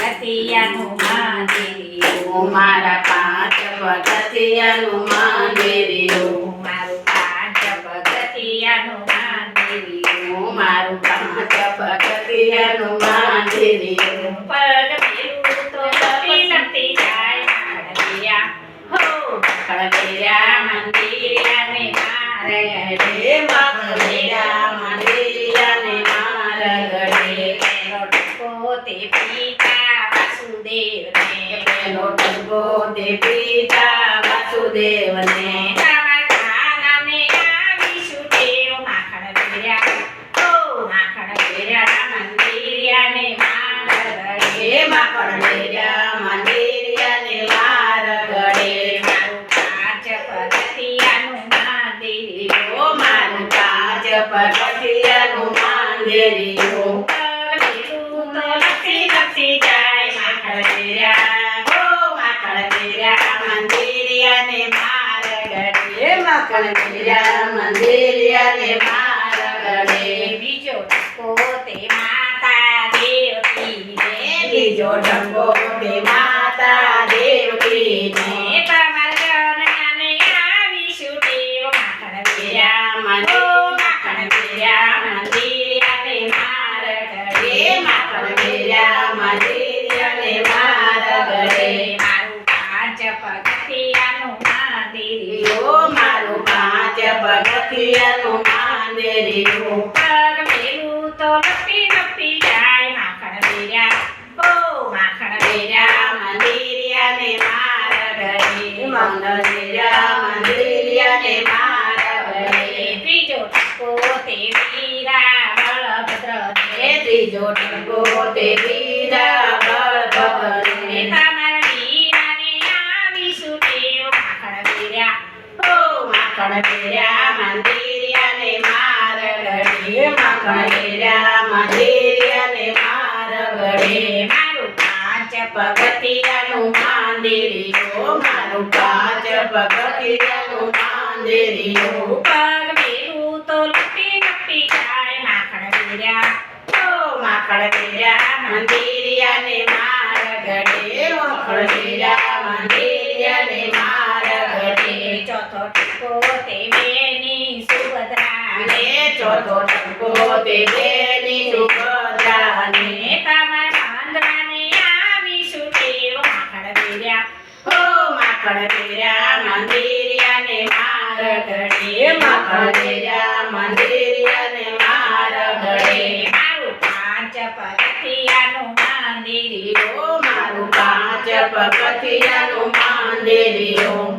પગથિયાનું મંદિર મારા 5 પગથિયાનું મંદિર મારું 5 પગથિયાનું મંદિર મારું 5 પગથિયાનું મંદિર પગ મેલું તો લપી લપી જાય માખણ હો માખણ મંદિરિયાને મારે હે માખણ મંદિરિયાને મારે પેલો ટકો તે પિતા વાસુદેવને પેલો ટકો તે પિતા વાસુદેવને પગથિયાનું મંદિર લપસી લપસી જાય માખણ મંદિરિયાને મારે મંદિરિયાને મારે બીજો ટકો તે માતા દેવકીને બીજો ટકો તે માતા દેવકીને મારું 5 પગથિયાનું મંદિર પગ મેલું તો લપી લપી જાય માખણ મંદિરિયાને મંદિરિયાને ત્રીજો ટકો તે વીરા બળભદ્ર ત્રીજો ટકો તે વીરા બળભદ્ર તમારા વીરાને આવીશું ટેવ માખણ મંદિરિયાને મારે માખણ મંદિરિયાને મારે મારું 5 પગથિયાનું મંદિર મારું 5 પગથિયાનું મંદિર પગ મેલું તો લપી લપી જાય માખણ મંદિરિયાને મારે મંદિરિયાને મારે ચોથો ટકો તે બેની સુભદ્રાને ચોથો ટકો તે બેની સુભદ્રાને તમારા બાંધવાને આવીશું ટેવ માખણ મંદિરિયાને મારે મંદિરિયાને મારે મારું 5 પગથિયાનું મંદિર મારું 5 પગથિયાનું મંદિર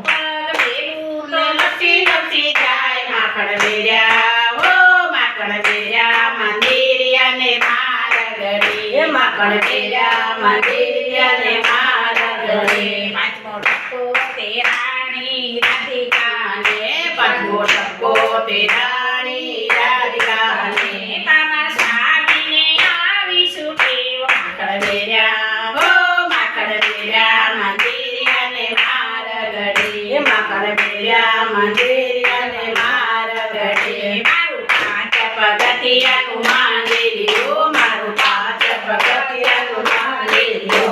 પગ મેલું તો લપસી લપસી જાય માખણ મંદિરિયાને મારે મંદિરિયાને મારે પાંચમો ટકો તે રાણી રાધિકાને પાંચમો ટકો તે રાણી રાધિકાને તમારા સ્વામીને આવીશું ટેવ માખણ મંદિરિયાને મારે મંદિરિયાને મારે મારું 5 પગથિયાનું મંદિર મારું 5 પગથિયાનું મંદિર